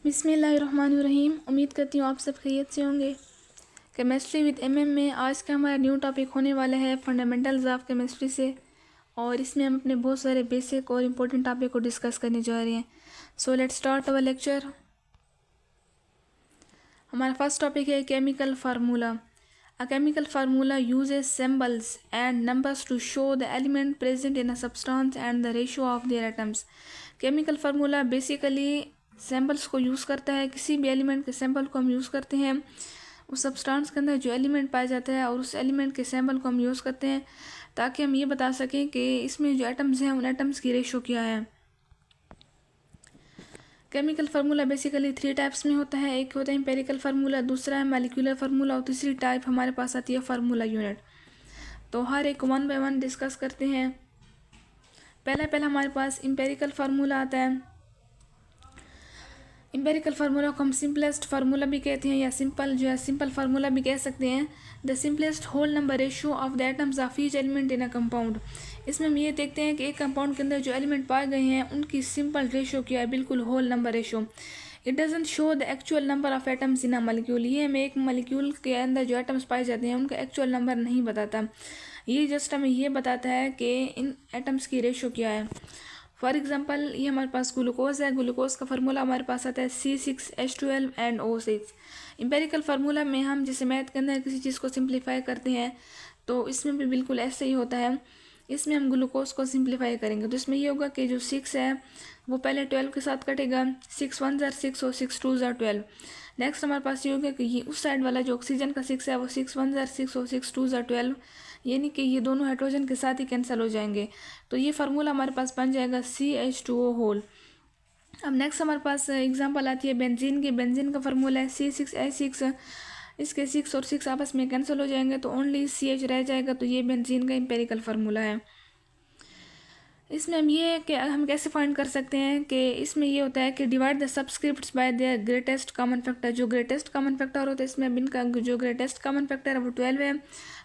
बिस्मिल्लाहिर्रहमानिर्रहीम। उम्मीद करती हूँ आप सब खैरियत से होंगे। केमिस्ट्री विद एमएम में आज का हमारा न्यू टॉपिक होने वाला है फंडामेंटल्स ऑफ केमिस्ट्री से, और इसमें हम अपने बहुत सारे बेसिक और इम्पोर्टेंट टॉपिक को डिस्कस करने जा रहे हैं। So let's start our lecture. हमारा फर्स्ट टॉपिक है chemical formula. A chemical formula uses symbols and numbers to show the element present in a substance and the ratio of their atoms. Chemical formula basically samples को use करता है। किसी भी element के sample को हम use करते हैं, उस सब्सटेंस के अंदर जो एलिमेंट पाया जाता है और उस एलिमेंट के सैम्पल को हम यूज़ करते हैं ताकि हम ये बता सकें कि इसमें जो एटम्स हैं उन एटम्स की रेशो क्या है। केमिकल फार्मूला बेसिकली 3 टाइप्स में होता है। एक होता है एम्पेरिकल फार्मूला, दूसरा है मॉलिक्यूलर फार्मूला और तीसरी टाइप हमारे पास आती है फार्मूला यूनिट। तो हर एक 1 बाय 1 डिस्कस करते हैं। पहला हमारे पास एम्पेरिकल फार्मूला आता है। एम्पेरिकल फार्मूला को हम सिंपलेस्ट फार्मूला भी कहते हैं या सिंपल फार्मूला भी कह सकते हैं। The simplest whole number ratio of the atoms of each element in a compound. इसमें हम ये देखते हैं कि एक कंपाउंड के अंदर जो एलिमेंट पाए गए हैं उनकी सिंपल रेशियो क्या है, बिल्कुल whole number ratio. It doesn't show the actual number of atoms in a molecule. ये हमें एक मॉलिक्यूल के अंदर जो एटम्स पाए जाते हैं उनका एक्चुअल नंबर नहीं बताता, ये जस्ट हमें ये बताता है कि इन एटम्स की रेशियो क्या है। फॉर एग्जांपल ये हमारे पास ग्लूकोज है। ग्लूकोज का फार्मूला हमारे पास आता है C6H12 and O6। Empirical formula में हम जैसे मैथ के अंदर किसी चीज़ को सिंप्लीफाई करते हैं तो इसमें भी बिल्कुल ऐसे ही होता है। इसमें हम ग्लूकोज को सिंप्लीफाई करेंगे तो इसमें ये होगा कि जो 6 है वो पहले 12 के साथ कटेगा। 6 1 ज़ार 6 और 6 2 ज़ार 12। नेक्स्ट हमारे पास ये होगा कि ये उस साइड वाला जो ऑक्सीजन का 6 है वो 6 1 ज़ार 6 और 6 2 ज़ार 12, यानी कि ये दोनों हाइड्रोजन के साथ ही कैंसिल हो जाएंगे। तो ये फार्मूला हमारे पास बन जाएगा CH2O होल। अब नेक्स्ट हमारे पास एग्जांपल आती है बेंजीन की। बेंजीन का फार्मूला है C6H6। इसके 6 और 6 आपस में कैंसिल हो जाएंगे तो ओनली CH रह जाएगा। तो ये बेंजीन का एम्पेरिकल फार्मूला है। इसमें हम ये कि हम कैसे फाइंड कर सकते हैं कि इसमें ये होता है कि divide the subscripts bye there greatest common factor. जो ग्रेटेस्ट कॉमन फैक्टर होता है इसमें अब इनका जो ग्रेटेस्ट कॉमन फैक्टर है वो 12 है।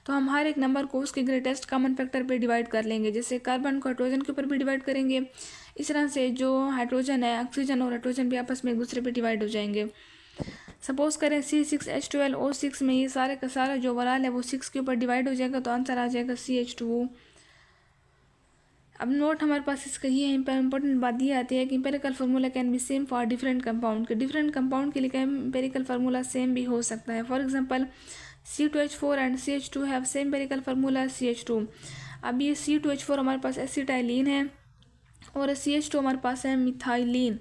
तो हम हर एक नंबर को उसके ग्रेटेस्ट कॉमन फैक्टर पे डिवाइड कर लेंगे। जैसे कार्बन को हाइड्रोजन के ऊपर भी डिवाइड करेंगे, इस तरह से जो हाइड्रोजन है ऑक्सीजन और हाइड्रोजन भी आपस में एक दूसरे पे डिवाइड हो जाएंगे। सपोज करें C6H12O6 में ये सारे का सारा जो ओवरऑल है वो 6 के ऊपर डिवाइड हो जाएगा तो आंसर आ जाएगा CH2O। अब नोट हमारे पास इसका ये इंपॉर्टेंट बात ये आती है कि empirical formula can be same for different compound. के डिफरेंट कंपाउंड के लिए एम्पेरिकल फार्मूला सेम भी हो सकता है। For example C2H4 and CH2 have same empirical formula CH2। अब ये C2H4 हमारे पास एसिटाइलिन है और CH2 हमारे पास है मिथाइलिन।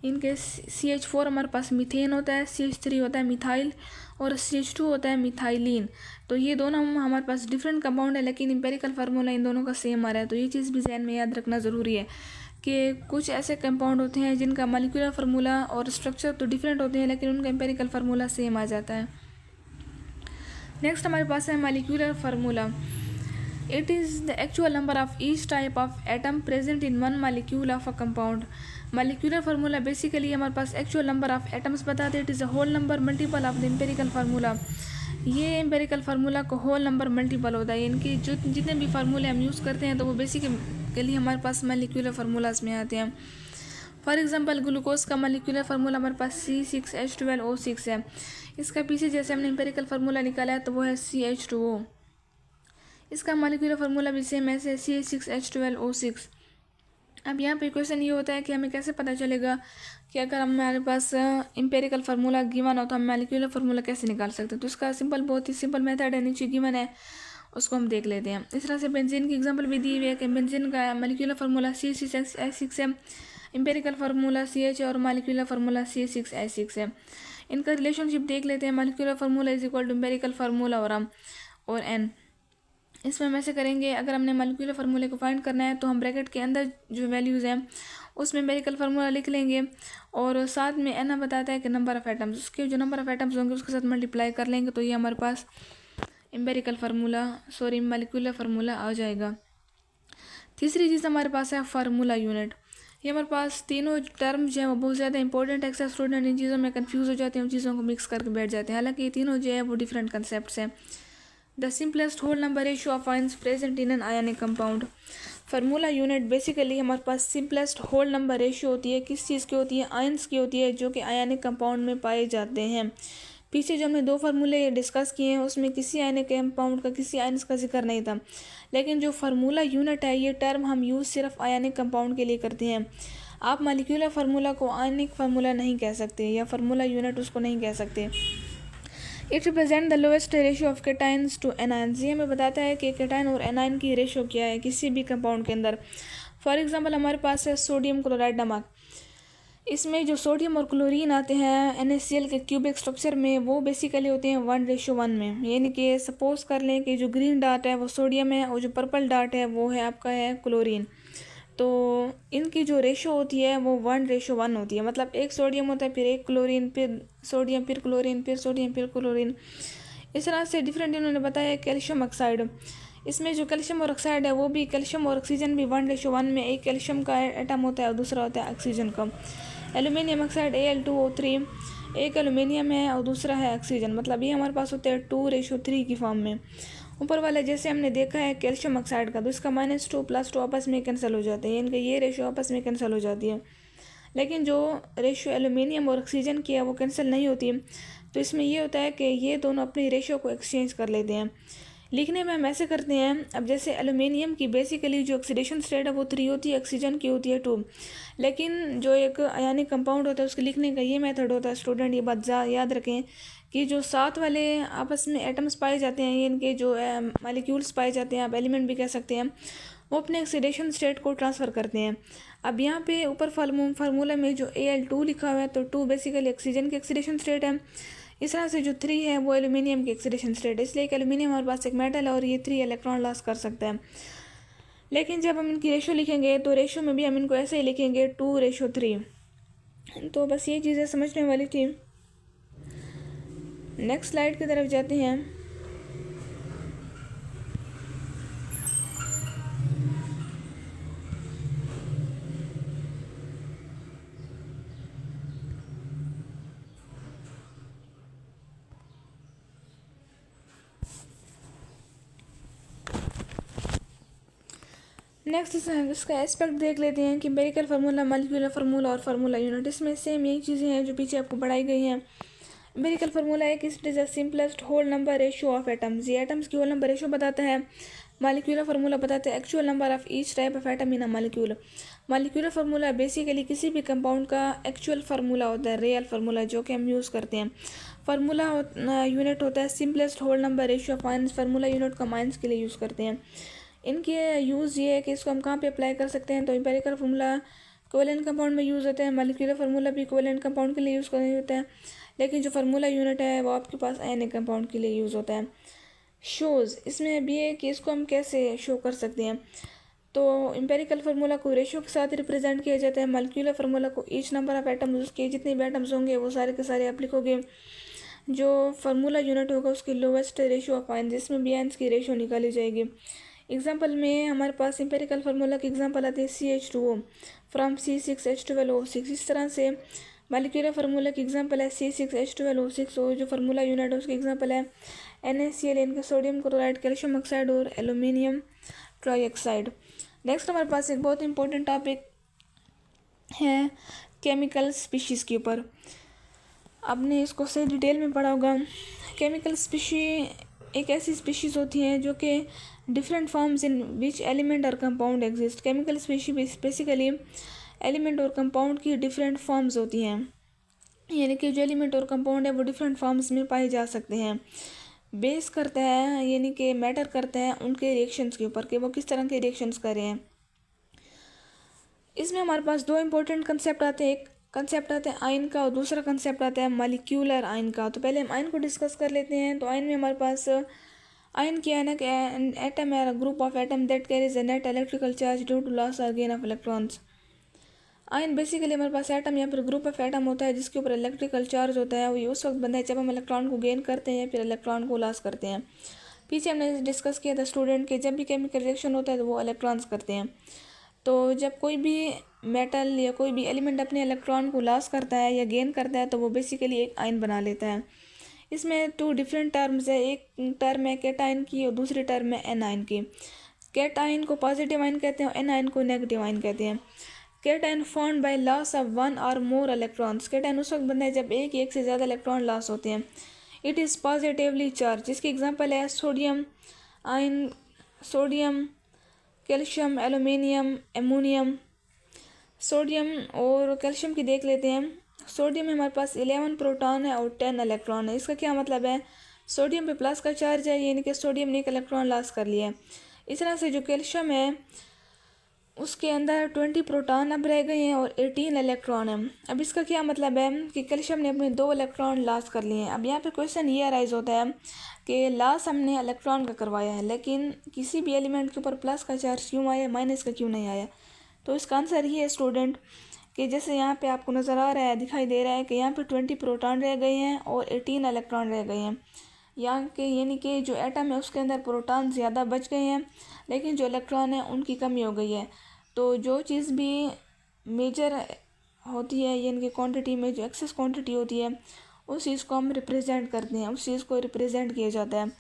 इनके CH4 हमारे पास मीथेन होता है, CH3 होता है मिथाइल और CH2 होता है मिथाइलिन। तो ये दोनों हमारे पास डिफरेंट कंपाउंड है लेकिन एम्पेरिकल फार्मूला इन दोनों का सेम आ रहा है। तो ये चीज़ भी ज़हन में याद रखना ज़रूरी है कि कुछ ऐसे कंपाउंड होते हैं जिनका मॉलिक्यूलर फार्मूला और स्ट्रक्चर तो डिफरेंट होते हैं लेकिन उनका एम्पेरिकल फार्मूला सेम आ जाता है। नेक्स्ट हमारे पास है molecular formula. It is the actual number of each type of atom present in one molecule of a compound. Molecular formula basically हमारे पास एक्चुअल नंबर ऑफ एटम्स बताते हैं। It is a whole number multiple of the empirical formula. ये empirical formula को whole number multiple होता है। इनकी जो जितने भी फार्मूले हम यूज़ करते हैं तो वो बेसिकली हमारे पास मॉलिक्यूलर फार्मूलाज में आते हैं। फॉर एग्जांपल ग्लूकोज का मॉलिक्यूलर फार्मूला हमारे पास C6H12O6 है। इसका पीछे जैसे हमने एम्पेरिकल फार्मूला निकाला है तो वो है CH2O। इसका मॉलिक्यूलर फार्मूला भी सेम ऐसे C6H12O6। अब यहाँ पे क्वेश्चन ये होता है कि हमें कैसे पता चलेगा कि अगर हमारे पास एम्पेरिकल फार्मूला गिवन हो तो हम मॉलिक्यूलर फार्मूला कैसे निकाल सकते हैं। तो इसका बहुत ही सिंपल मेथड है, नीचे गिवन है उसको हम देख लेते हैं। इस तरह से बेंजीन की एग्जांपल भी दी हुई है कि बेंजीन का मॉलिक्यूलर फार्मूला C6H6 है, एम्पेरिकल फार्मूला CH और मॉलिक्यूलर फार्मूला C6H6 है। इनका रिलेशनशिप देख लेते हैं। Molecular formula is equal to empirical formula और N। इसमें हम ऐसे करेंगे, अगर हमने मॉलिक्यूलर फार्मूले को फाइंड करना है तो हम ब्रैकेट के अंदर जो वैल्यूज़ हैं उसमें एम्पेरिकल फार्मूला लिख लेंगे और साथ में N बताता है कि नंबर ऑफ़ एटम्स, उसके जो नंबर ऑफ़ एटम्स होंगे उसके साथ मल्टीप्लाई कर लेंगे तो ये हमारे पास मॉलिक्यूलर फार्मूला आ जाएगा। तीसरी चीज़ हमारे पास है फार्मूला यूनिट। ये हमारे पास तीनों टर्म जो है वो बहुत ज़्यादा इंपॉर्टेंट है। अक्सर स्टूडेंट इन चीज़ों में कंफ्यूज हो जाते हैं, उन चीज़ों को मिक्स करके बैठ जाते हैं, हालांकि ये तीनों जो है वो डिफरेंट कंसेप्ट हैं। The simplest whole number ratio of ions present in an ionic compound. Formula unit basically हमारे पास सिंपलेस्ट होल नंबर रेशियो होती है। किस चीज़ की होती है? आयंस की होती है, जो कि आयनिक कंपाउंड में पाए जाते हैं। पीछे जो हमने 2 फार्मूले डिस्कस किए हैं उसमें किसी आयनिक कंपाउंड का, किसी आयंस का जिक्र नहीं था। लेकिन जो फार्मूला यूनिट है, ये टर्म हम यूज़ सिर्फ आयनिक कंपाउंड के लिए करते हैं। आप मालिक्यूलर फार्मूला को आयनिक फार्मूला नहीं कह सकते, या फार्मूला यूनिट उसको नहीं कह सकते। It represent the lowest ratio of cations to anions. ये हमें बताता है कि केटाइन और एनाइन की रेशियो क्या है किसी भी कंपाउंड के अंदर। फॉर एग्जांपल हमारे पास है सोडियम क्लोराइड नमक। इसमें जो सोडियम और क्लोरीन आते हैं NaCl के क्यूबिक स्ट्रक्चर में, वो बेसिकली होते हैं 1:1 में। यानी कि सपोज कर लें कि जो ग्रीन डार्ट है वो सोडियम है और जो पर्पल डार्ट है वो है आपका है क्लोरीन। तो इनकी जो रेशो होती है वो 1:1 होती है। मतलब एक सोडियम होता है, फिर एक क्लोरीन, फिर सोडियम, फिर क्लोरीन, फिर सोडियम, फिर क्लोरीन। इस तरह से डिफरेंट इन्होंने बताया। कैल्शियम ऑक्साइड, इसमें जो कैल्शियम और ऑक्साइड है वो भी, कैल्शियम और ऑक्सीजन भी 1:1 में, एक कैल्शियम का एटम होता है और दूसरा होता है ऑक्सीजन का। एल्यूमिनियम ऑक्साइड Al2O3, एक एल्यूमिनियम है और दूसरा है ऑक्सीजन। मतलब ये हमारे पास होते हैं 2:3 की फॉर्म में। ऊपर वाले जैसे हमने देखा है कैल्शियम ऑक्साइड का, तो इसका -2 +2 आपस में कैंसिल हो जाते हैं, इनके ये रेशो आपस में कैंसिल हो जाती है। लेकिन जो रेशो एल्यूमिनियम और ऑक्सीजन की है वो कैंसिल नहीं होती। तो इसमें ये होता है कि ये दोनों अपनी रेशो को एक्सचेंज कर लेते हैं। लिखने में हम ऐसे करते हैं। अब जैसे एल्यूमिनियम की बेसिकली जो ऑक्सीडेशन स्टेट है वो 3 होती है, ऑक्सीजन की होती है 2। लेकिन जो एक आयनिक कंपाउंड होता है उसके लिखने का ये मेथड होता है। स्टूडेंट ये बात याद रखें कि जो साथ वाले आपस में एटम्स पाए जाते हैं, इनके जो मॉलिक्यूल्स पाए जाते हैं, आप एलिमेंट भी कह सकते हैं, वो अपने ऑक्सीडेशन स्टेट को ट्रांसफ़र करते हैं। अब यहाँ पे ऊपर फार्मूला में जो Al2 लिखा हुआ है, तो 2 बेसिकली ऑक्सीजन की ऑक्सीडेशन स्टेट है। इस तरह से जो 3 है वो एल्यूमिनियम की ऑक्सीडेशन स्टेट है। इसलिए कि एल्यूमिनियम हमारे पास एक मेटल है और ये 3 इलेक्ट्रॉन लॉस कर सकता है। लेकिन जब हम इनकी रेशो लिखेंगे तो रेशो में भी हम इनको ऐसे ही लिखेंगे 2:3। तो बस ये चीज़ें समझने वाली थी। नेक्स्ट स्लाइड की तरफ जाते हैं। नेक्स्ट इसका एस्पेक्ट देख लेते हैं कि एम्पिरिकल फार्मूला, मॉलिक्यूलर फार्मूला और फार्मूला यूनिट। इसमें सेम यही चीज़ें हैं जो पीछे आपको पढ़ाई गई हैं। एम्पिरिकल फार्मूला है कि it is the simplest whole number ratio of atoms. ये एटम्स की होल नंबर रेशियो बताता है। मॉलिक्यूलर फार्मूला बताता है actual number of each type of atom in a molecule. Molecular formula basically किसी भी कंपाउंड का एक्चुअल फार्मूला होता है, रियल फार्मूला, जो कि हम यूज़ करते हैं। फार्मूला यूनिट होता है simplest whole number ratio of ions. Formula unit को आयंस के लिए यूज़ करते हैं। इनके यूज़ ये है कि इसको हम कहाँ पे अप्लाई कर सकते हैं। तो एम्पिरिकल फार्मूला कोवेलेंट कंपाउंड में यूज़ होता है। मॉलिक्यूलर फार्मूला भी कोवेलेंट कंपाउंड के लिए यूज़ करना होता है। लेकिन जो फार्मूला यूनिट है वो आपके पास आयनिक कंपाउंड के लिए यूज़ होता है। शोज़, इसमें भी है कि इसको हम कैसे शो कर सकते हैं। तो एम्पिरिकल फार्मूला को रेशियो के साथ रिप्रेजेंट किया जाता है। मॉलिक्यूलर फार्मूला को ईच नंबर ऑफ एटम्स, उसके जितने भी एटम्स होंगे वो सारे के सारे आप लिखोगे। जो फार्मूला यूनिट होगा उसकी लोवेस्ट रेशियो ऑफ आयंस, जिसमें भी आयंस की रेशियो निकाली जाएगी। एग्जाम्पल में हमारे पास एम्पिरिकल फार्मूला के एग्जाम्पल आते हैं CH2O फ्रॉम C6H12O6। इस तरह से मॉलिक्यूलर फार्मूला की एग्जाम्पल है C6H12O6। और जो फार्मूला यूनिट है उसके एग्जाम्पल है NaCl, इनके सोडियम क्लोराइड, कैल्शियम ऑक्साइड और एल्यूमिनियम ट्राईऑक्साइड। नेक्स्ट हमारे पास एक बहुत इंपॉर्टेंट टॉपिक है केमिकल स्पीशीज़ के ऊपर। आपने इसको सही डिटेल में पढ़ा होगा। केमिकल स्पीशी एक ऐसी स्पीशीज़ होती हैं जो कि different forms in which element और compound exist. Chemical species basically element और कंपाउंड की डिफरेंट फॉर्म्स होती हैं। यानी कि जो एलिमेंट और कंपाउंड है वो डिफरेंट फॉर्म्स में पाए जा सकते हैं। बेस करता है, यानी कि मैटर करता है उनके रिएक्शंस के ऊपर कि वो किस तरह के रिएक्शंस कर रहे हैं। इसमें हमारे पास 2 इंपॉर्टेंट कंसेप्ट आते हैं। एक कंसेप्ट आता है आयन का और दूसरा कंसेप्ट आता है मॉलिक्यूलर आयन का। तो पहले हम आयन को डिस्कस कर लेते हैं। तो आयन में हमारे पास आयन क्या है ना कि एटम है, group of atom that carries a net electrical charge due to loss और gain of electrons. Ion basically हमारे पास एटम या फिर ग्रुप ऑफ एटम होता है जिसके ऊपर इलेक्ट्रिकल चार्ज होता है। वो ये उस वक्त बनता है जब हम इलेक्ट्रॉन को गेन करते हैं या फिर इलेक्ट्रॉन को लॉस करते हैं। पीछे हमने डिस्कस किया था स्टूडेंट के, जब भी केमिकल रिएक्शन होता है तो वो इलेक्ट्रॉन्स करते हैं। तो जब कोई भी मेटल या कोई भी एलिमेंट अपने इलेक्ट्रॉन को लॉस करता है या गेन करता है तो वो बेसिकली एक आयन बना लेता है। इसमें 2 डिफरेंट टर्म्स है। एक टर्म है कैटायन की और दूसरी टर्म है एनायन की। कैट आयन को पॉजिटिव आयन कहते हैं और एन आयन को नेगेटिव आयन कहते हैं। Cation formed by loss of one और मोर इलेक्ट्रॉन्स। कैट आयन उस वक्त बनता है जब एक से ज़्यादा इलेक्ट्रॉन लॉस होते हैं। इट इज़ पॉजिटिवली चार्ज, जिसकी एग्जांपल है sodium ion, sodium, calcium, aluminium, ammonium. Sodium और कैल्शियम की देख लेते हैं। सोडियम में हमारे पास 11 प्रोटॉन है और 10 इलेक्ट्रॉन है। इसका क्या मतलब है, सोडियम पे प्लस का चार्ज है, यानी कि सोडियम ने एक इलेक्ट्रॉन लॉस कर लिया है। इस तरह से जो कैल्शियम है उसके अंदर 20 प्रोटॉन अब रह गए हैं और 18 इलेक्ट्रॉन है। अब इसका क्या मतलब है कि कैल्शियम ने अपने 2 इलेक्ट्रॉन लॉस कर लिए हैं। अब यहाँ पे क्वेश्चन ये अराइज होता है कि लॉस हमने इलेक्ट्रॉन का करवाया है, लेकिन किसी भी एलिमेंट के ऊपर प्लस का चार्ज क्यों आया, माइनस का क्यों नहीं आया। तो इसका आंसर ये है स्टूडेंट कि जैसे यहाँ पे आपको नज़र आ रहा है, दिखाई दे रहा है कि यहाँ पे 20 प्रोटॉन रह गए हैं और 18 इलेक्ट्रॉन रह गए हैं। यहाँ के यानी कि जो एटम है उसके अंदर प्रोटॉन ज़्यादा बच गए हैं, लेकिन जो इलेक्ट्रॉन है उनकी कमी हो गई है। तो जो चीज़ भी मेजर होती है यानी कि क्वांटिटी में जो एक्सेस क्वांटिटी होती है उस चीज़ को हम रिप्रेजेंट करते हैं, उस चीज़ को रिप्रेजेंट किया जाता है।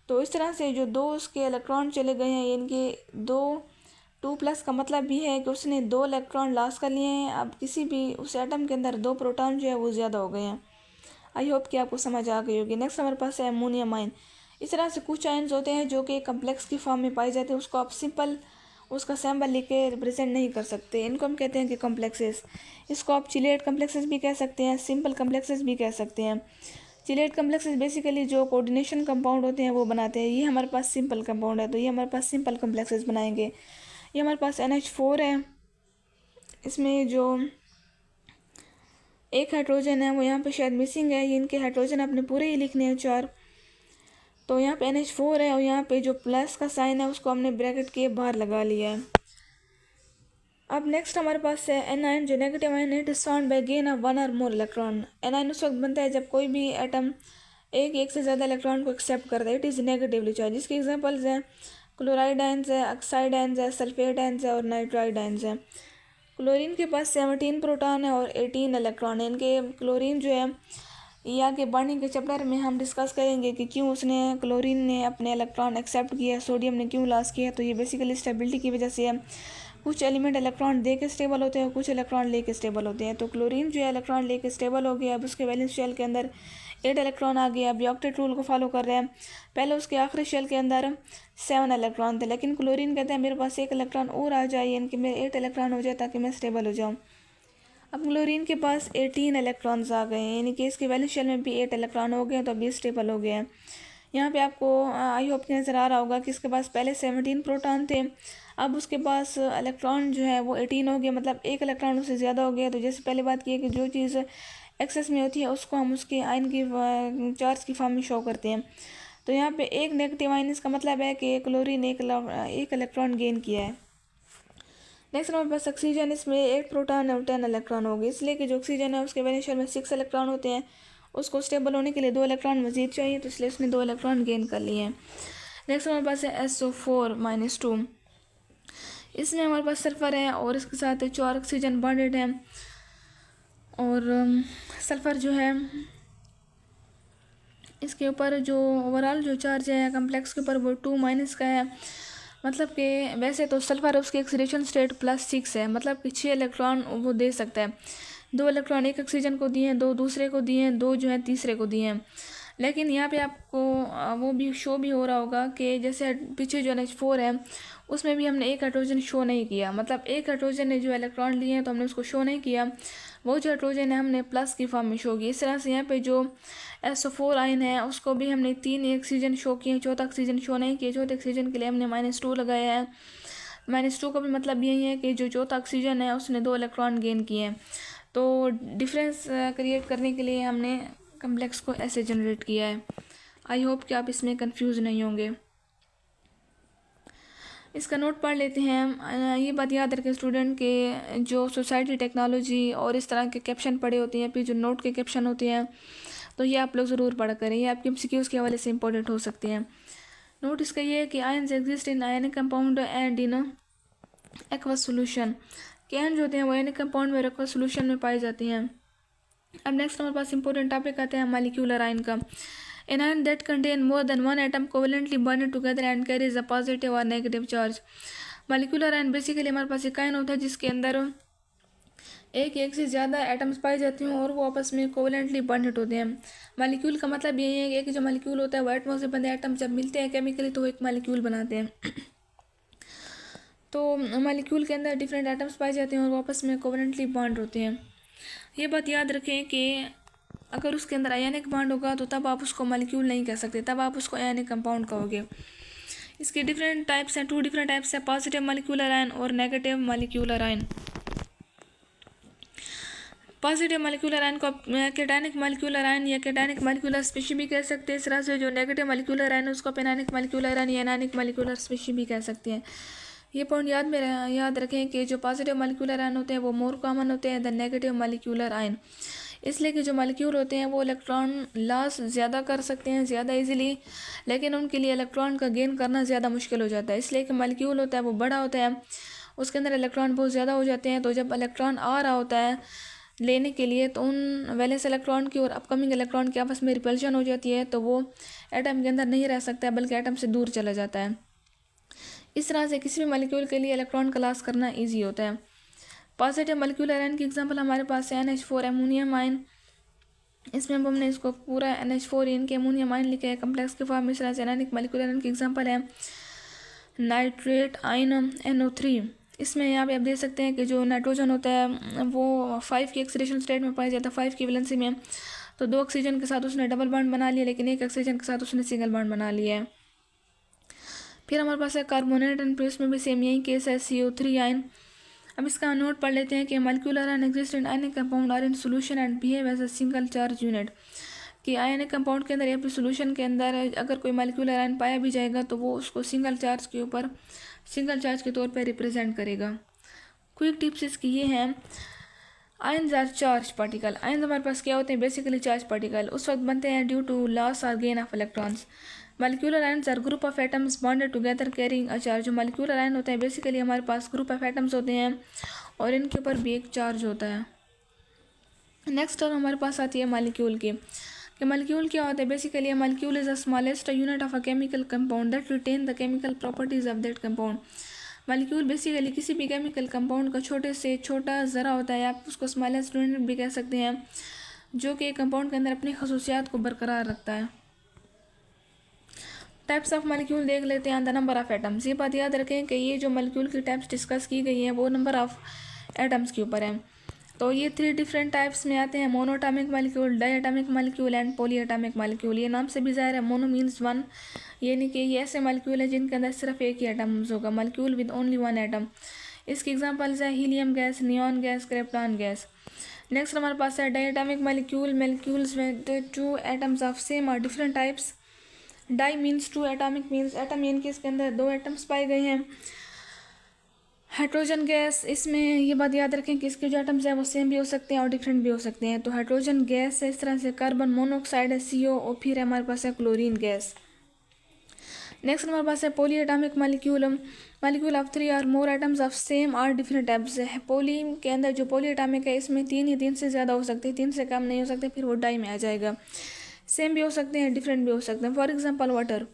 तो इस तरह से जो 2 उसके इलेक्ट्रॉन चले गए हैं, यानी कि 2 प्लस का मतलब भी है कि उसने 2 इलेक्ट्रॉन लॉस कर लिए हैं। अब किसी भी उस एटम के अंदर 2 प्रोटॉन जो है वो ज़्यादा हो गए हैं। आई होप कि आपको समझ आ गई होगी। नेक्स्ट हमारे पास है अमोनियम आयन। इस तरह से कुछ आयन्स होते हैं जो कि कम्प्लेक्स की फॉर्म में पाए जाते हैं, उसको आप सिंपल उसका सिंबल लिख के रिप्रेजेंट नहीं कर सकते, इनको हम कहते हैं कि कम्प्लेक्सेस। इसको आप चिलेट कम्प्लेक्सेस भी कह सकते हैं, सिंपल कम्प्लेक्सेस भी कह सकते हैं। चिलेट कम्प्लेक्सेस बेसिकली जो कोऑर्डिनेशन कंपाउंड होते हैं वो बनाते हैं। ये हमारे पास सिंपल कंपाउंड है तो ये हमारे पास सिंपल कम्प्लेक्सेस बनाएंगे। ये हमारे पास NH4 है, इसमें जो एक हाइड्रोजन है वो यहाँ पे शायद मिसिंग है, ये इनके हाइड्रोजन अपने पूरे ही लिखने हैं 4। तो यहाँ पे NH4 है और यहाँ पे जो प्लस का साइन है उसको हमने ब्रैकेट के बाहर लगा लिया है। अब नेक्स्ट हमारे पास है एनायन, जो नेगेटिव आयन है। It is found by gain of 1 और मोर इलेक्ट्रॉन। एनायन उस वक्त बनता है जब कोई भी एटम एक से ज़्यादा इलेक्ट्रॉन को एक्सेप्ट करता है। इट इज़ नेगेटिवली चार्ज, जिसके एग्जांपल्स हैं क्लोराइड आयन्स है, ऑक्साइड आयन्स है, सल्फेट आयन्स है और नाइट्राइड आयन्स है। क्लोरीन के पास 17 प्रोटॉन है और 18 इलेक्ट्रॉन है। इनके क्लोरीन जो है ये आगे बॉन्डिंग के चैप्टर में हम डिस्कस करेंगे कि क्यों उसने क्लोरीन ने अपने इलेक्ट्रॉन एक्सेप्ट किया, सोडियम ने क्यों लॉस किया। तो ये बेसिकली स्टेबिलिटी की वजह से है। कुछ एलिमेंट इलेक्ट्रॉन दे के स्टेबल होते हैं, कुछ इलेक्ट्रॉन ले के स्टेबल होते हैं। तो क्लोरीन जो है इलेक्ट्रॉन ले के स्टेबल हो गया। अब उसके वैलेंस शेल के अंदर 8 इलेक्ट्रॉन आ गया। अब ऑक्टेट रूल को फॉलो कर रहे हैं। पहले उसके आखिरी शेल के अंदर 7 इलेक्ट्रॉन थे, लेकिन क्लोरीन कहते हैं मेरे पास 1 इलेक्ट्रॉन और आ जाए, यानी कि मेरे 8 इलेक्ट्रॉन हो जाए ताकि मैं स्टेबल हो जाऊँ। अब क्लोरीन के पास 18 इलेक्ट्रॉन्स आ गए हैं, यानी कि इसके वैलेंस शेल में भी 8 इलेक्ट्रॉन हो गए, तो अभी स्टेबल हो गए हैं। यहाँ पे आपको आई होप नज़र आ रहा होगा कि इसके पास पहले 17 प्रोटॉन थे, अब उसके पास इलेक्ट्रॉन जो है वो 18 हो गया, मतलब 1 इलेक्ट्रॉन उससे ज़्यादा हो गया। तो जैसे पहले बात की है कि जो चीज़ एक्सेस में होती है उसको हम उसके आयन की चार्ज की फॉर्म में शो करते हैं। तो यहाँ पे एक नेगेटिव आयन, इसका मतलब है कि क्लोरीन एक इलेक्ट्रॉन गेन किया है। नेक्स्ट हमारे पास ऑक्सीजन, इसमें 8 प्रोटॉन और 10 इलेक्ट्रॉन हो गए, इसलिए कि जो ऑक्सीजन है उसके वैलेंस शेल में 6 इलेक्ट्रॉन होते हैं, उसको स्टेबल होने के लिए 2 इलेक्ट्रॉन मजीद चाहिए, तो इसलिए उसने 2 इलेक्ट्रॉन गेन कर लिए हैं। नेक्स्ट हमारे पास है SO4-2। इसमें हमारे पास सल्फ़र है और इसके साथ 4 ऑक्सीजन बॉन्डेड है। और सल्फ़र जो है इसके ऊपर जो ओवरऑल जो चार्ज है कम्प्लेक्स के ऊपर वो 2- का है। मतलब कि वैसे तो सल्फ़र उसकी ऑक्सीडेशन स्टेट +6 है, मतलब कि 6 इलेक्ट्रॉन वो दे सकता है। 2 इलेक्ट्रॉन एक ऑक्सीजन को दिए हैं, 2 दूसरे को दिए हैं, 2 जो है तीसरे को दिए हैं। लेकिन यहाँ पे आपको वो भी शो भी हो रहा होगा कि जैसे पीछे जो NH4 है उसमें भी हमने एक हाइड्रोजन शो नहीं किया, मतलब एक हाइड्रोजन ने जो इलेक्ट्रॉन लिए हैं तो हमने उसको शो नहीं किया, वो जो हाइड्रोजन है हमने प्लस की फॉर्म में शो की। इस तरह से यहाँ पे जो SO4 आयन है उसको भी हमने 3 ऑक्सीजन शो किए, चौथा ऑक्सीजन शो नहीं किया। चौथे ऑक्सीजन के लिए हमने -2 लगाया है। -2 का भी मतलब यही है कि जो चौथा ऑक्सीजन है उसने 2 इलेक्ट्रॉन गेन किए हैं। तो डिफरेंस क्रिएट करने के लिए हमने कम्प्लेक्स को ऐसे जनरेट किया है। आई होप कि आप इसमें कंफ्यूज नहीं होंगे। इसका नोट पढ़ लेते हैं। ये बात याद रखें स्टूडेंट के जो सोसाइटी, टेक्नोलॉजी और इस तरह के कैप्शन पढ़े होते हैं, फिर जो नोट के कैप्शन होते हैं, तो ये आप लोग ज़रूर पढ़ा करें, ये आपके MCQs के हवाले से इंपॉर्टेंट हो सकते हैं। नोट इसका ये है कि ions exist in ionic compound and in aqueous solution. के आयन जो होते हैं वो आयनिक कंपाउंड में एक्वस सोल्यूशन में पाए जाते हैं। अब नेक्स्ट हमारे पास इंपॉर्टेंट टॉपिक आता है मॉलिक्यूलर आयन का। An ion that contain more than one atom covalently bonded together and carries a positive or negative charge. Molecular ion basically हमारे पास एक आयन होता है जिसके अंदर एक से ज़्यादा एटम्स पाए जाते हैं और वो आपस में कोवलेंटली बॉन्डेड होते हैं। मॉलिक्यूल का मतलब यही है कि जो मॉलिक्यूल होता है वो एटमों से बंधे एटम जब मिलते हैं केमिकली तो वो एक मॉलिक्यूल बनाते हैं। तो मॉलिक्यूल के अंदर डिफरेंट एटम्स पाए जाते हैं और वो आपस में कोवलेंटली बॉन्ड होते हैं। ये बात याद रखें कि अगर उसके अंदर आयनिक बॉन्ड होगा तो तब आप उसको मॉलिक्यूल नहीं कह सकते, तब आप उसको आयनिक कंपाउंड कहोगे। इसके डिफरेंट टाइप्स हैं, 2 डिफरेंट टाइप्स हैं, पॉजिटिव मॉलिक्यूलर आयन और negative molecular ion. Positive molecular ion को कैटायनिक मॉलिक्यूलर आयन या कैटायनिक मॉलिक्यूलर स्पीशीज भी कह सकते हैं। इस तरह से जो नेगेटिव मॉलिक्यूलर आयन है उसको एनायनिक मॉलिक्यूलर आयन या एनायनिक मॉलिक्यूलर स्पीशीज भी कह सकते हैं। ये पॉइंट याद रखें कि जो पॉजिटिव मॉलिक्यूलर आयन होते हैं वो मोर कॉमन होते हैं दैन नेगेटिव मॉलिक्यूलर आयन, इसलिए कि जो मॉलिक्यूल होते हैं वो इलेक्ट्रॉन लॉस ज़्यादा कर सकते हैं ज़्यादा इजीली, लेकिन उनके लिए इलेक्ट्रॉन का गेन करना ज़्यादा मुश्किल हो जाता है। इसलिए कि मॉलिक्यूल होता है वो बड़ा होता है, उसके अंदर इलेक्ट्रॉन बहुत ज़्यादा हो जाते हैं। तो जब इलेक्ट्रॉन आ रहा होता है लेने के लिए तो उन वैलेंस इलेक्ट्रॉन की और अपकमिंग इलेक्ट्रॉन की आपस में रिपल्शन हो जाती है, तो वो एटम के अंदर नहीं रह सकता है बल्कि एटम से दूर चला जाता है। इस तरह से किसी भी मॉलिक्यूल के लिए इलेक्ट्रॉन का लॉस करना ईजी होता है। पॉजिटिव मॉलिक्यूलर आयन की एग्जांपल हमारे पास है NH4 अमोनियम आयन। इसमें हमने इसको पूरा NH4 इनके अमोनियम आयन लिखा है कम्प्लेक्स के फॉर्म में। इस तरह से एनायनिक मॉलिक्यूलर आयन की एग्जांपल है नाइट्रेट आयन NO3। इसमें यहाँ पे आप देख सकते हैं कि जो नाइट्रोजन होता है वो 5 की ऑक्सीडेशन स्टेट में पाया जाता है, 5 की वैलेंसी में। तो 2 ऑक्सीजन के साथ उसने डबल बॉन्ड बना लिया, लेकिन 1 ऑक्सीजन के साथ उसने सिंगल बॉन्ड बना लिया है। फिर हमारे पास है कार्बोनेट एंड इसमें भी सेम यही केस है, CO3 आयन। अब इसका नोट पढ़ लेते हैं कि molecular ion exist in ionic compound or in solution and behave as a single charge unit. कि आयनिक कंपाउंड के अंदर या फिर सोल्यूशन के अंदर अगर कोई मॉलिक्यूलर आयन पाया भी जाएगा तो वो उसको सिंगल चार्ज के तौर पर रिप्रेजेंट करेगा। क्विक टिप्स इसकी ये हैं, ions are charge particle. Ions हमारे पास क्या होते हैं, बेसिकली चार्ज पार्टिकल उस वक्त बनते हैं ड्यू टू लॉस और gain of electrons. Molecular ions are group of atoms bonded together carrying a charge. जो मॉलिक्यूलर आयन होते हैं बेसिकली हमारे पास ग्रुप ऑफ एटम्स होते हैं और इनके ऊपर भी एक चार्ज होता है। नेक्स्ट टर्म हमारे पास आती है मॉलिक्यूल की। कि मॉलिक्यूल क्या होता है, basically molecule is the smallest unit of a chemical compound that retain the chemical properties of that compound. Molecule basically किसी भी केमिकल कंपाउंड का छोटे से छोटा ज़रा होता है, आप उसको स्मॉलेस्ट यूनिट भी कह सकते हैं, जो कि कंपाउंड के अंदर अपनी खसूसियात को बरकरार रखता है। टाइप्स ऑफ मॉलिक्यूल देख लेते हैं, द नंबर ऑफ एटम्स। ये बात याद रखें कि ये जो मॉलिक्यूल की टाइप्स डिस्कस की गई हैं वो नंबर ऑफ एटम्स के ऊपर है। तो ये 3 डिफरेंट टाइप्स में आते हैं, monoatomic molecule, diatomic molecule and polyatomic molecule. ये नाम से भी ज़ाहिर है, मोनो मीन्स 1, यानी कि ये ऐसे मॉलिक्यूल है जिनके अंदर सिर्फ एक ही एटम्स होगा, मॉलिक्यूल विद ओनली 1 एटम। इसकी एग्जांपल्स है helium gas, neon gas, krypton gas. Next हमारे पास है डायएटॉमिक मॉलिक्यूल्स में 2 एटम्स ऑफ सेम और different types. Di means 2, atomic means atom, यानी कि इसके अंदर 2 एटम्स पाए गए हैं। हाइड्रोजन गैस, इसमें ये बात याद रखें कि इसके जो एटम्स हैं वो सेम भी हो सकते हैं और डिफरेंट भी हो सकते हैं। तो हाइड्रोजन गैस है, इस तरह से कार्बन मोनोऑक्साइड है CO, और फिर हमारे पास है क्लोरीन गैस। नेक्स्ट हमारे पास है पॉलीएटॉमिक मॉलिक्यूल ऑफ 3 और मोर एटम्स ऑफ सेम और डिफरेंट टाइप्स है। पॉली के अंदर जो पॉलीएटॉमिक है इसमें 3 से ज़्यादा हो सकते हैं, 3 से कम नहीं हो सकते, फिर वो डाई में आ जाएगा। सेम भी हो सकते हैं, डिफरेंट भी हो सकते हैं। फॉर एग्जांपल वाटर,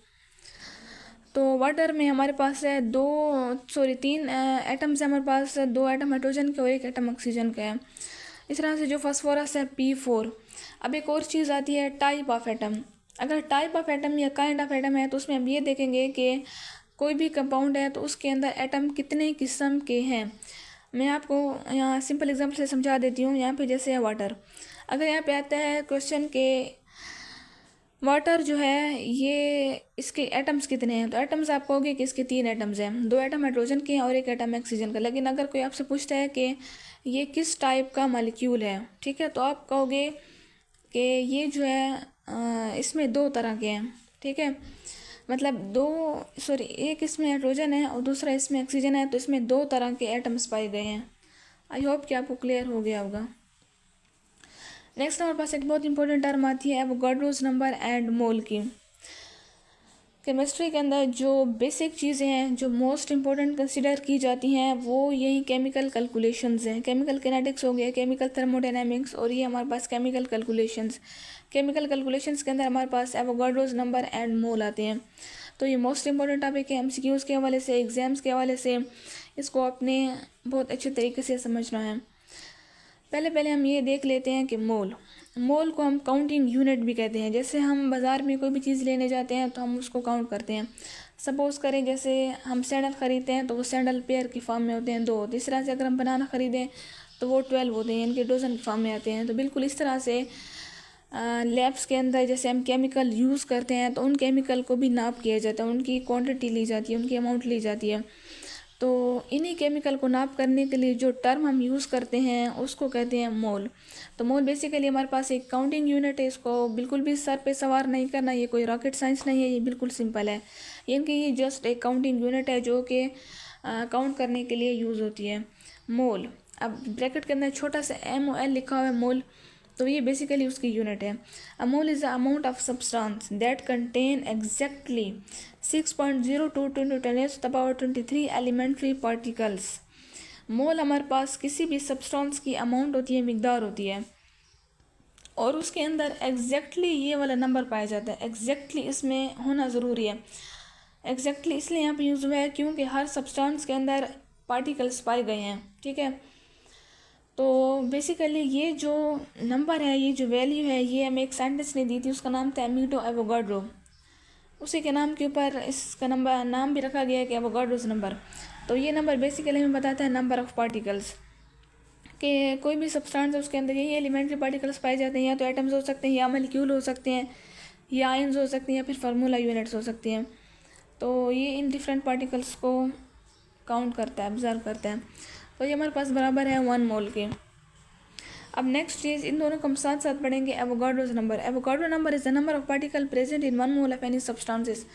तो वाटर में हमारे पास है 3 एटम्स है हमारे पास, 2 एटम हाइड्रोजन के और 1 एटम ऑक्सीजन का है। इस तरह से जो फास्फोरस है P4। अब एक और चीज़ आती है टाइप ऑफ एटम। अगर टाइप ऑफ एटम या काइंड ऑफ एटम है तो उसमें हम ये देखेंगे कि कोई भी कंपाउंड है तो उसके अंदर एटम कितने किस्म के हैं। मैं आपको यहाँ सिंपल एग्जांपल से समझा देती हूँ। यहाँ पे जैसे है वाटर, अगर यहाँ पे आता है क्वेश्चन के वाटर जो है ये इसके एटम्स कितने हैं, तो एटम्स आप कहोगे कि इसके 3 एटम्स हैं, 2 एटम हाइड्रोजन के हैं और 1 एटम ऑक्सीजन का। लेकिन अगर कोई आपसे पूछता है कि ये किस टाइप का मॉलिक्यूल है, ठीक है, तो आप कहोगे कि ये जो है इसमें 2 तरह के हैं, ठीक है, मतलब एक इसमें हाइड्रोजन है और दूसरा इसमें ऑक्सीजन है, तो इसमें 2 तरह के एटम्स पाए गए हैं। आई होप कि आपको क्लियर हो गया होगा। नेक्स्ट हमारे पास एक बहुत इंपॉर्टेंट टर्म आती है एवोगाड्रोस नंबर एंड मोल की। केमिस्ट्री के अंदर जो बेसिक चीज़ें हैं, जो मोस्ट इम्पोर्टेंट कंसिडर की जाती हैं, वो यही केमिकल कैलकुलेशंस हैं। केमिकल किनेटिक्स हो गया, केमिकल थर्मोडायनामिक्स, और ये हमारे पास केमिकल कैलकुलेशंस। केमिकल कैलकुलेशंस के अंदर हमारे पास एवोगाड्रोस नंबर एंड मोल आते हैं। तो ये मोस्ट इंपॉर्टेंट टॉपिक है, एमसीक्यूज़ के हवाले से, एग्ज़ाम्स के हवाले से इसको आपने बहुत अच्छे तरीके से समझना है। पहले हम ये देख लेते हैं कि मोल को हम काउंटिंग यूनिट भी कहते हैं। जैसे हम बाज़ार में कोई भी चीज़ लेने जाते हैं तो हम उसको काउंट करते हैं। सपोज़ करें जैसे हम सैंडल ख़रीदते हैं तो वो सैंडल पेयर की फॉर्म में होते हैं 2। इस तरह से अगर हम बनाना ख़रीदें तो वो 12 होते हैं, इनके डोजन की फॉर्म में आते हैं। तो बिल्कुल इस तरह से लैब्स के अंदर जैसे हम केमिकल यूज़ करते हैं तो उन केमिकल को भी नाप किया जाता है, उनकी क्वांटिटी ली जाती है, उनकी अमाउंट ली जाती है। तो इन्हीं केमिकल को नाप करने के लिए जो टर्म हम यूज़ करते हैं उसको कहते हैं मोल। तो मोल बेसिकली हमारे पास एक काउंटिंग यूनिट है। इसको बिल्कुल भी सर पे सवार नहीं करना, ये कोई रॉकेट साइंस नहीं है, ये बिल्कुल सिंपल है। इनकी ये जस्ट एक काउंटिंग यूनिट है जो कि काउंट करने के लिए यूज़ होती है, मोल। अब ब्रैकेट के अंदर छोटा सा MOL लिखा हुआ है मोल, तो ये बेसिकली उसकी यूनिट है। A mole is the amount of substance that contain exactly 6.02 × 10⁻23 elementary particles. Mole हमारे पास किसी भी सब्सटेंस की अमाउंट होती है, मिकदार होती है, और उसके अंदर एग्जैक्टली ये वाला नंबर पाया जाता है। एग्जैक्टली इसमें होना ज़रूरी है। एग्जैक्टली इसलिए यहाँ पे यूज़ हुआ है क्योंकि हर सब्सटेंस के अंदर पार्टिकल्स पाए गए हैं, ठीक है। तो बेसिकली ये जो नंबर है, ये जो वैल्यू है, ये हमें एक साइंटिस्ट ने दी थी, उसका नाम था अमीटो एवोगाड्रो। उसी के नाम के ऊपर इसका नंबर नाम भी रखा गया है कि एवोगाड्रोस नंबर। तो ये नंबर बेसिकली हमें बताता है नंबर ऑफ़ पार्टिकल्स, कि कोई भी सब्सटेंस है उसके अंदर यही एलिमेंट्री पार्टिकल्स पाए जाते हैं। या तो एटम्स हो सकते हैं, या मॉलिक्यूल हो सकते हैं, या आयन्स हो सकती हैं, या फिर फार्मूला यूनिट्स हो सकती हैं। तो ये इन डिफरेंट पार्टिकल्स को काउंट करता है, ऑब्जर्व करता है। तो ये हमारे पास बराबर है 1 मोल के। अब नेक्स्ट चीज़, इन दोनों को हम साथ साथ पढ़ेंगे। Avogadro's number. Avogadro number is the number of particle present in 1 mole of any substances.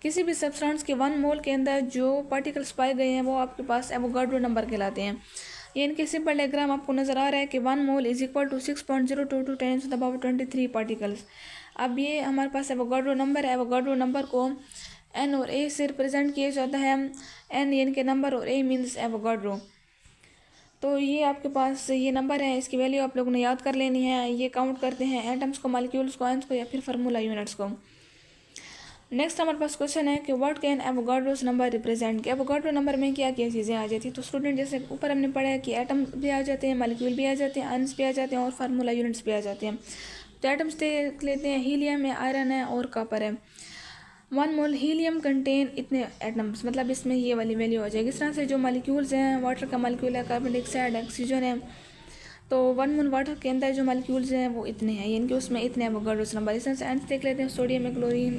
किसी भी सब्सटेंस के 1 मोल के अंदर जो पार्टिकल्स पाए गए हैं वो आपके पास एवोगाड्रो नंबर कहलाते हैं। ये इनके सिंपल डायग्राम आपको नज़र आ रहा है कि 1 mole is equal to 6.02 × 10⁻23 particles. अब ये हमारे पास एवोगाड्रो नंबर है। एवोगाड्रो नंबर को N और A से रिप्रेजेंट किया जाता है। N ये इनके नंबर और A मीन्स एवोगाड्रो। तो ये आपके पास ये नंबर है, इसकी वैल्यू आप लोगों ने याद कर लेनी है। ये काउंट करते हैं एटम्स को, मॉलिक्यूल्स को, आयन्स को, या फिर फार्मूला यूनिट्स को। नेक्स्ट हमारे पास क्वेश्चन है कि what can Avogadro's number represent. कि एवोगाड्रो नंबर में क्या क्या चीज़ें आ जाती हैं। तो स्टूडेंट जैसे ऊपर हमने पढ़ा है कि एटम भी आ जाते हैं, मॉलिक्यूल भी आ जाते हैं, आयन्स भी आ जाते हैं, और फार्मूला यूनिट्स भी आ जाते हैं। तो एटम्स देख लेते हैं, हीलियम है, आयरन है, और कॉपर है। 1 मोल हीलियम कंटेन इतने एटम्स, मतलब इसमें ये वाली वैल्यू आ जाएगी। इस तरह से जो मॉलिक्यूल्स हैं, वाटर का मॉलिक्यूल है, कार्बन डाइऑक्साइड है, ऑक्सीजन है, तो 1 मोल वाटर के अंदर जो मॉलिक्यूल्स हैं वो इतने हैं, यानी कि उसमें इतने एवोगाड्रोस नंबर। इस तरह से आयन्स देख लेते हैं, सोडियम है, क्लोरीन,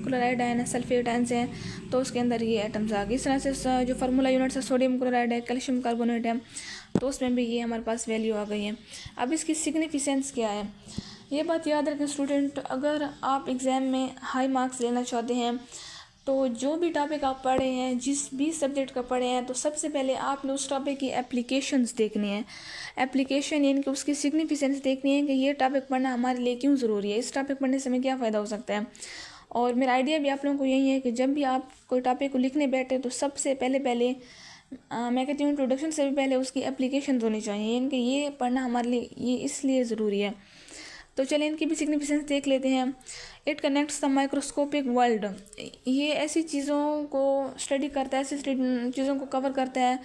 क्लोराइड आयन है, सल्फेट आयन्स हैं, तो उसके अंदर ये एटम्स आ गए। इस तरह से जो फार्मूला यूनिट्स है, सोडियम क्लोराइड है, कैल्शियम कार्बोनेट है, तो उसमें भी ये हमारे पास वैल्यू आ गई है। अब इसकी सिग्निफिकेंस क्या है, ये बात याद रखें स्टूडेंट। अगर आप एग्ज़ाम में हाई मार्क्स लेना चाहते हैं तो जो भी टॉपिक आप पढ़े हैं, जिस भी सब्जेक्ट का पढ़े हैं, तो सबसे पहले आपने उस टॉपिक की एप्लीकेशंस देखनी है। एप्लीकेशन यानी कि उसकी सिग्निफिकेंस देखनी है कि ये टॉपिक पढ़ना हमारे लिए क्यों ज़रूरी है, इस टॉपिक पढ़ने से हमें क्या फ़ायदा हो सकता है। और मेरा आइडिया भी आप लोगों को यही है कि जब भी आप कोई टॉपिक को लिखने बैठे तो सबसे पहले मैं कहती हूँ इंट्रोडक्शन से भी पहले उसकी एप्लीकेशन होनी चाहिए, यानी कि ये पढ़ना हमारे लिए ये इसलिए ज़रूरी है। तो चलिए इनकी भी सिग्निफिकेंस देख लेते हैं। It connects the microscopic world. ये ऐसी चीज़ों को स्टडी करता है, ऐसी चीज़ों को कवर करता है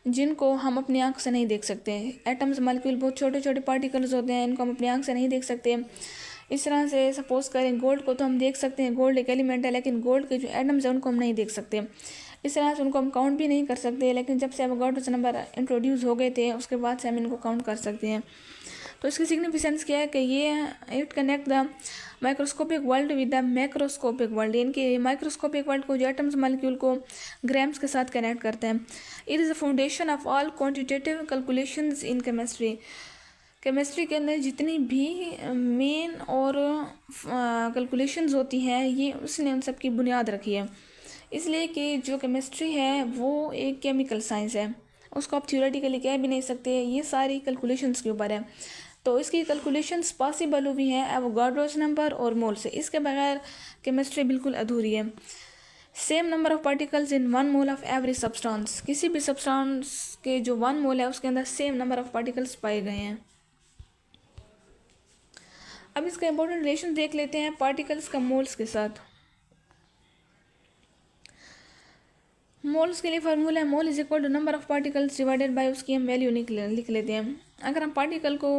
जिनको हम अपनी आंख से नहीं देख सकते। एटम्स, मॉलिक्यूल बहुत छोटे छोटे पार्टिकल्स होते हैं, इनको हम अपनी आंख से नहीं देख सकते। इस तरह से सपोज़ करें गोल्ड को तो हम देख सकते हैं, गोल्ड एक एलिमेंट है, लेकिन गोल्ड के जो एटम्स हैं उनको हम नहीं देख सकते। इस तरह से उनको हम काउंट भी नहीं कर सकते, लेकिन जब से एवोगाड्रोस नंबर इंट्रोड्यूस हो गए थे उसके बाद से हम इनको काउंट कर सकते हैं। तो इसकी सिग्निफिकेंस क्या है कि ये it connect the microscopic world with the macroscopic world, यानी कि माइक्रोस्कोपिक वर्ल्ड को, जो एटम्स मॉलिक्यूल को ग्राम्स के साथ कनेक्ट करते हैं। It is the foundation of all quantitative calculations in chemistry. Chemistry के अंदर जितनी भी मेन और कैलकुलेशंस होती हैं, ये उसने उन सब की बुनियाद रखी है। इसलिए कि जो केमिस्ट्री है वो एक केमिकल साइंस है, उसको आप थ्योरेटिकली कह भी नहीं सकते, ये सारी कैलकुलेशंस के ऊपर है। तो इसकी कैलकुलेशंस पॉसिबल हुई हैं एवोगाड्रोस नंबर और मोल से, इसके बगैर केमिस्ट्री बिल्कुल अधूरी है। Same number of particles in 1 mole of every substance, किसी भी सब्सटेंस के जो 1 मोल है उसके अंदर सेम नंबर ऑफ पार्टिकल्स पाए गए हैं। अब इसका इंपॉर्टेंट रिलेशन देख लेते हैं पार्टिकल्स का मोल्स के साथ। मोल्स के लिए फार्मूला है mole is equal to number of particles divided by उसकी हम वैल्यू लिख लेते हैं। अगर हम पार्टिकल को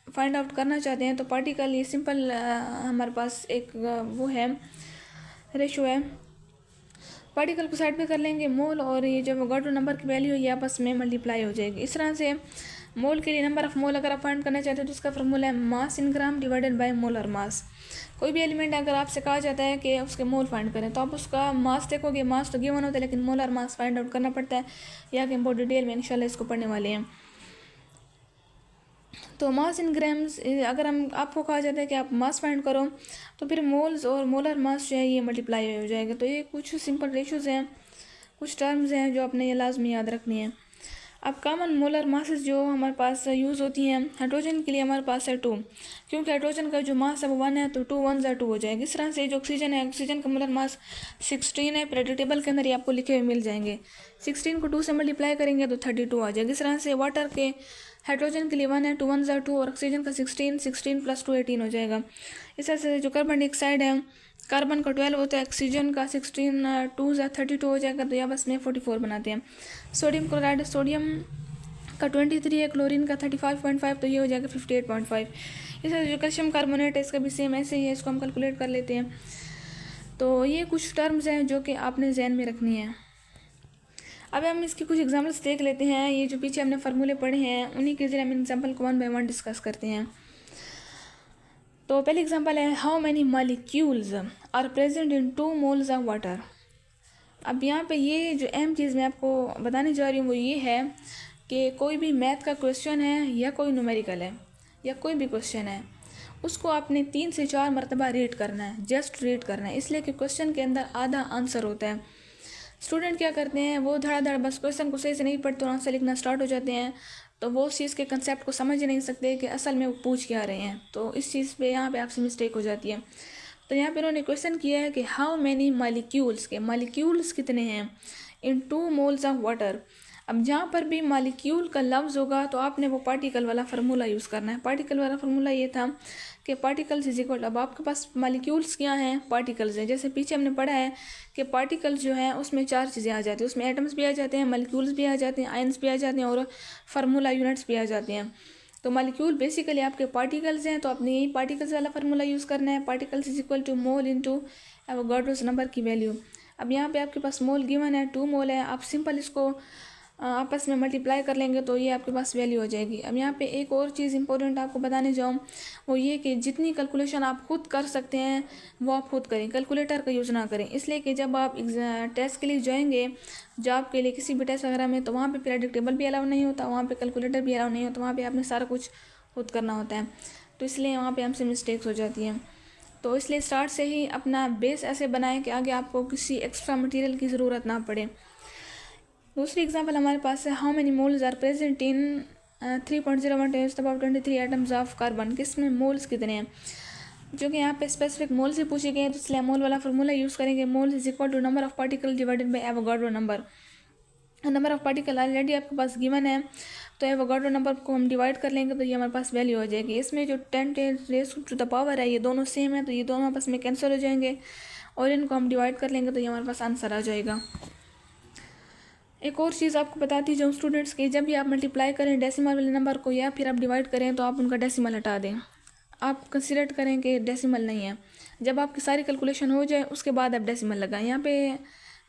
फाइंड आउट करना चाहते हैं तो पार्टिकल ये सिंपल हमारे पास एक वो है रेशो है, पार्टिकल को साइड पे कर लेंगे, मोल और ये जो एवोगाड्रो नंबर की वैल्यू है ये आपस में मल्टीप्लाई हो जाएगी। इस तरह से मोल के लिए नंबर ऑफ मोल अगर आप फाइंड करना चाहते हो तो इसका फार्मूला है mass in gram divided by molar mass. कोई भी एलिमेंट अगर आपसे कहा जाता है कि उसके मोल फाइंड करें तो आप उसका मास देखोगे, मास तो गिवन होता है लेकिन मोलर मास फाइंड आउट करना पड़ता है, या कि हम बहुत डिटेल में इंशाल्लाह इसको पढ़ने वाले हैं। तो मास इन ग्राम्स अगर हम आपको कहा जाता है कि आप मास फाइंड करो तो फिर मोल्स और मोलर मास जो है ये मल्टीप्लाई हो जाएगा। तो ये कुछ सिंपल रेशोज़ हैं, कुछ टर्म्स हैं जो आपने ये लाजमी याद रखनी है। अब कॉमन मोलर मासेस जो हमारे पास यूज़ होती हैं, हाइड्रोजन के लिए हमारे पास है 2, क्योंकि हाइड्रोजन का जो मास है वो 1 है तो 2 1 2 हो जाएगी। इस तरह से जो ऑक्सीजन है, ऑक्सीजन का मोलर मास 16 है, पीरियोडिक टेबल के अंदर ये आपको लिखे हुए मिल जाएंगे। 16 को 2 से मल्टीप्लाई करेंगे तो 32 आ जाएगी। इस तरह से वाटर के हाइड्रोजन के लिए 1 है, 2 1 2 और ऑक्सीजन का 16 16 + 2 18 हो जाएगा। इस तरह से जो कार्बन डाइऑक्साइड है, कार्बन का 12 होता है, ऑक्सीजन का 16 2 32 हो जाएगा तो यह बस में 44 बनाते हैं। सोडियम क्लोराइड, सोडियम का 23 है, क्लोरीन का 35.5 तो ये हो जाएगा 58.5। इस तरह जो कैल्शियम कार्बोनेट है इसका भी सेम ऐसे ही है, इसको हम कैलकुलेट कर लेते हैं। तो ये कुछ टर्म्स हैं जो कि आपने जहन में रखनी है। अब हम इसकी कुछ एग्जाम्पल्स देख लेते हैं। ये जो पीछे हमने फार्मूले पढ़े हैं उन्हीं के जरिए हम एग्जाम्पल को 1 बाय 1 डिस्कस करते हैं। तो पहले एग्जाम्पल है how many molecules are present in 2 moles of water. अब यहाँ पे ये जो अहम चीज़ मैं आपको बताने जा रही हूँ वो ये है कि कोई भी मैथ का क्वेश्चन है या कोई न्यूमेरिकल है या कोई भी क्वेश्चन है उसको आपने 3 से 4 मरतबा रीड करना है, जस्ट रीड करना है, इसलिए कि क्वेश्चन के अंदर आधा आंसर होता है। स्टूडेंट क्या करते हैं, वो धड़ाधड़ बस क्वेश्चन को सही से नहीं पढ़ते और आंसर लिखना स्टार्ट हो जाते हैं, तो वो उस चीज़ के कंसेप्ट को समझ ही नहीं सकते कि असल में वो पूछ क्या रहे हैं। तो इस चीज़ पे यहाँ पे आपसे मिस्टेक हो जाती है। तो यहाँ पे उन्होंने क्वेश्चन किया है कि हाउ मैनी मॉलिक्यूल्स, के मॉलिक्यूल्स कितने हैं इन 2 मोल्स ऑफ वाटर। अब जहाँ पर भी मॉलिक्यूल का लफ्ज़ होगा तो आपने वो पार्टिकल वाला फार्मूला यूज़ करना है। पार्टिकल वाला फार्मूला ये था कि पार्टिकल्स इज इक्वल, अब आपके पास मॉलिक्यूल्स क्या हैं, पार्टिकल्स हैं। जैसे पीछे हमने पढ़ा है कि पार्टिकल्स जो हैं उसमें 4 चीज़ें आ जाती हैं, उसमें एटम्स भी आ जाते हैं, मॉलिक्यूल्स भी आ जाते हैं, आयंस भी आ जाते हैं और फार्मूला यूनिट्स भी आ जाते हैं। तो मॉलिक्यूल बेसिकली आपके पार्टिकल्स हैं, तो आपने यही पार्टिकल्स वाला फार्मूला यूज़ करना है। Particles is equal to mole into Avogadro's number की वैल्यू। अब यहाँ पे आपके पास मोल गिवन है 2 मोल है, आप सिंपल इसको आपस में मल्टीप्लाई कर लेंगे तो ये आपके पास वैल्यू हो जाएगी। अब यहाँ पे एक और चीज़ इंपॉर्टेंट आपको बताने जाऊँ वो ये कि जितनी कैलकुलेशन आप खुद कर सकते हैं वो आप खुद करें, कैलकुलेटर का यूज़ ना करें। इसलिए कि जब आप टेस्ट के लिए जाएंगे, जॉब के लिए किसी भी टेस्ट वगैरह में, तो वहाँ पे पीरियोडिक टेबल भी अलाउ नहीं होता, वहाँ पे कैलकुलेटर भी अलाउ नहीं होता, वहाँ पे आपने सारा कुछ खुद करना होता है। तो इसलिए वहाँ पे हमसे मिस्टेक्स हो जाती हैं। तो इसलिए स्टार्ट से ही अपना बेस ऐसे बनाएं कि आगे आपको किसी एक्स्ट्रा मटेरियल की ज़रूरत ना पड़े। दूसरी एग्जांपल हमारे पास है how many moles are present in 3.01 × 10⁻23 atoms of carbon. किसमें मोल्स कितने हैं, जो कि यहाँ पे स्पेसिफिक मोल से पूछे गए हैं, तो इसलिए मोल वाला फार्मूला यूज़ करेंगे। Mole is equal to number of particle divided by Avogadro number. Number of particle already आपके पास गिवन है, तो एवोगाड्रो नंबर को हम डिवाइड कर लेंगे तो ये हमारे पास वैल्यू हो जाएगी। इसमें जो 10⁻⁴ है ये दोनों सेम है, तो ये दोनों आपस में कैंसिल हो जाएंगे और इनको हम डिवाइड कर लेंगे तो ये हमारे पास आंसर आ जाएगा। एक और चीज़ आपको बताती जाऊँ स्टूडेंट्स की, जब भी आप मल्टीप्लाई करें डेसिमल वाले नंबर को या फिर आप डिवाइड करें तो आप उनका डेसिमल हटा दें। आप कंसीडर करें कि डेसिमल नहीं है। जब आपकी सारी कैलकुलेशन हो जाए उसके बाद आप डेसिमल लगाएं। यहाँ पे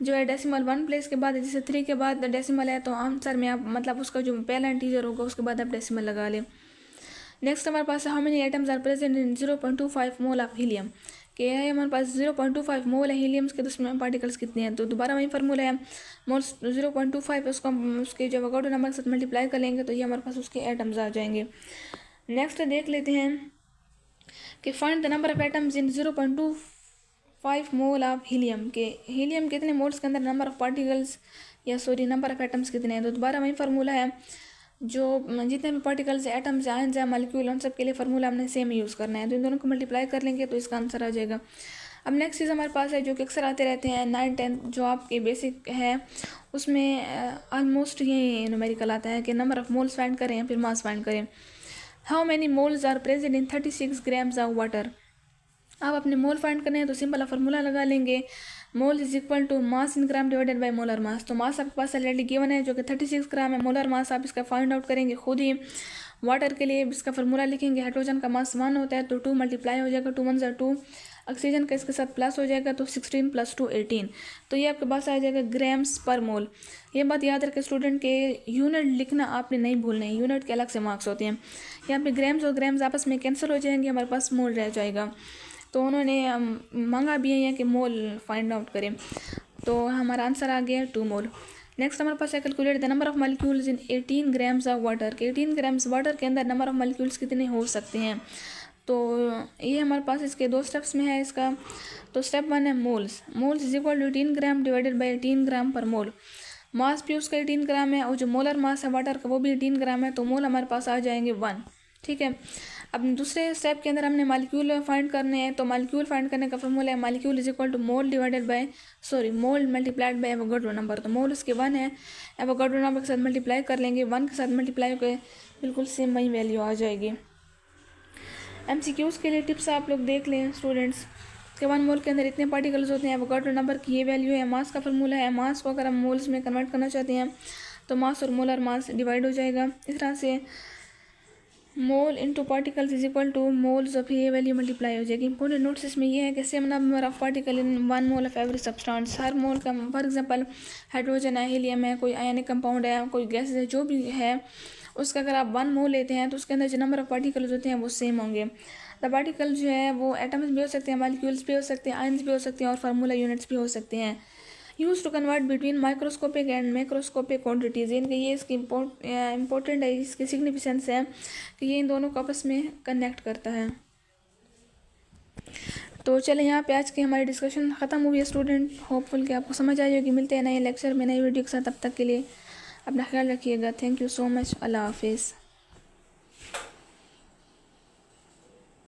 जो है डेसिमल 1 प्लेस के बाद, जैसे 3 के बाद डेसिमल है तो आंसर में आप मतलब उसका जो पहला इंटीजर होगा उसके बाद आप डेसिमल लगा लें। नेक्स्ट हमारे पास how many atoms are present in 0.25 mole of helium, के है हमारे पास 0.25 मोल है हीलियम्स के, तो उसमें पार्टिकल्स कितने हैं। तो दोबारा वही फार्मूला है मोल 0.25, उसको हम उसके जो एवोगाड्रो नंबर के साथ मल्टीप्लाई कर लेंगे तो ये हमारे पास उसके एटम्स आ जाएंगे। नेक्स्ट देख लेते हैं कि find the number of atoms in 0.25 mole of helium, के हीलियम कितने मोल्स के अंदर नंबर ऑफ पार्टिकल्स या सॉरी नंबर ऑफ एटम्स कितने हैं। तो दोबारा वही फार्मूला है जो जितने भी पार्टिकल्स एटम्स आयंस या मालिक्यूल उन सब के लिए फार्मूला हमने सेम यूज़ करना है। तो इन दोनों को मल्टीप्लाई कर लेंगे तो इसका आंसर आ जाएगा। अब नेक्स्ट चीज़ हमारे पास है जो कि अक्सर आते रहते हैं 9, 10 जो आपके बेसिक है उसमें ऑलमोस्ट ये न्यूमेरिकल आता है कि नंबर ऑफ मोल्स फाइंड करें या फिर मास फाइंड करें। How many moles are present in 36 grams of water. आप अपने मोल फाइंड करने हैं तो सिंपल फार्मूला लगा लेंगे, mole is equal to mass in gram divided by molar mass. तो मास आपके पास ऑलरेडी गिवन है जो कि 36 ग्राम है, मोलर मास आप इसका फाइंड आउट करेंगे खुद ही। वाटर के लिए इसका फार्मूला लिखेंगे, हाइड्रोजन का मास 1 होता है तो 2 मल्टीप्लाई हो जाएगा, 2 1 2। ऑक्सीजन का इसके साथ प्लस हो जाएगा तो 16 + 2 18। तो ये आपके पास आ जाएगा ग्राम्स पर मोल। ये बात याद रखें स्टूडेंट के यूनिट लिखना आपने नहीं भूलना है, यूनिट के अलग से मार्क्स होते हैं। यहाँ पे ग्राम्स और ग्राम्स आपस में कैंसिल हो जाएंगे, हमारे पास मोल रह जाएगा। तो उन्होंने मांगा भी है यहाँ कि मोल फाइंड आउट करें, तो हमारा आंसर आ गया 2 मोल। नेक्स्ट हमारे पास है calculate the number of molecules in 18 grams of water. के 18 ग्राम्स वाटर के अंदर नंबर ऑफ मॉलिक्यूल्स कितने हो सकते हैं। तो ये हमारे पास इसके 2 स्टेप्स में है इसका। तो स्टेप 1 है moles. Moles is equal to 18 gram divided by 18 gram per mole. मास भी उसका 18 ग्राम है और जो मोलर मास है वाटर का वो भी 18 ग्राम है, तो मोल हमारे पास आ जाएंगे 1। ठीक है। अब दूसरे स्टेप के अंदर हमने मालिक्यूल फाइंड करने हैं, तो मालिक्यूल फाइंड करने का फॉर्मूला है molecule is equal to mole divided by mole multiplied by Avogadro number. तो मोल उसके 1 है, एवोगाड्रो नंबर के साथ मल्टीप्लाई कर लेंगे, 1 के साथ मल्टीप्लाई कर बिल्कुल सेम वही वैल्यू आ जाएगी। MCQs के लिए टिप्स आप लोग देख लें स्टूडेंट्स कि 1 मोल के अंदर इतने पार्टिकल्स होते हैं, एवोगाड्रो नंबर की ये वैल्यू है। मास का फॉर्मूला है, मास को अगर हम मोल्स में कन्वर्ट करना चाहते हैं तो मास और मोलर मास डिवाइड हो जाएगा। इस तरह से mole into particles is equal to moles of ये वैल्यू मल्टीप्लाई हो जाएगी। इंपॉर्टेंट नोट्स इसमें ये है कि same number of particle in 1 mole of every substance. हर मोल का फॉर एग्जांपल हाइड्रोजन है, हीलियम है, कोई आयनिक कंपाउंड है, कोई गैस है, जो भी है उसका अगर आप 1 मोल लेते हैं तो उसके अंदर जो नंबर ऑफ पार्टिकल्स होते हैं वो सेम होंगे। द पार्टिकल जो है वो एटम्स भी हो सकते हैं, मॉलिक्यूल्स भी हो सकते हैं, आयंस भी हो सकते हैं और फार्मूला यूनिट्स भी हो सकते हैं। Use to convert between microscopic and macroscopic quantities. इनके ये इसकी इम्पोर्टेंट है, इसकी सिग्निफिकेंस है कि ये इन दोनों को आपस में कनेक्ट करता है। तो चले यहाँ पे आज की हमारी डिस्कशन ख़त्म हुई है स्टूडेंट। होपफुल कि आपको समझ आई होगी। मिलते हैं नए लेक्चर में नई वीडियो के साथ, तब तक के लिए अपना ख्याल रखिएगा। Thank you so much. अल्लाह हाफिज़।